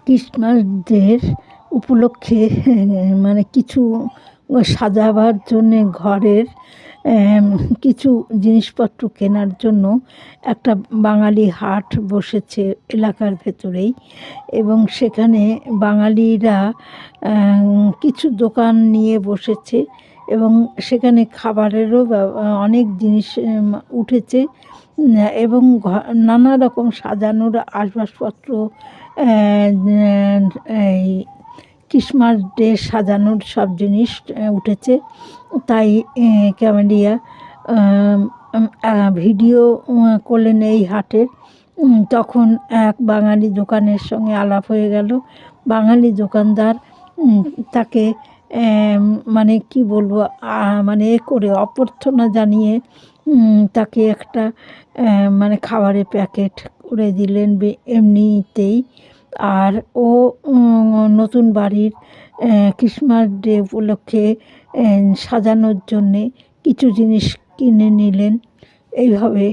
Christmas ডের উপলক্ষে মানে কিছু সাজাবার জন্যে ঘরের কিছু জিনিসপত্র কেনার জন্য একটা বাঙালি হাট বসেছে এলাকার ভেতরেই, এবং সেখানে বাঙালিরা কিছু দোকান নিয়ে বসেছে, এবং সেখানে খাবারেরও অনেক জিনিস উঠেছে, এবং নানা রকম সাজানোর আসবাবপত্র, এই ক্রিসমাস ডে সাজানোর সব জিনিস উঠেছে। তাই ক্যামেলিয়া ভিডিও করলেন এই হাটের। তখন এক বাঙালি দোকানের সঙ্গে আলাপ হয়ে গেল। বাঙালি দোকানদার তাকে মানে কি বলবো, মানে করে অভ্যর্থনা জানিয়ে তাকে একটা মানে খাবারের প্যাকেট করে দিলেন এমনিতেই। আর ও নতুন বাড়ির ক্রিসমাস ডে উপলক্ষে সাজানোর জন্যে কিছু জিনিস কিনে নিলেন। এইভাবে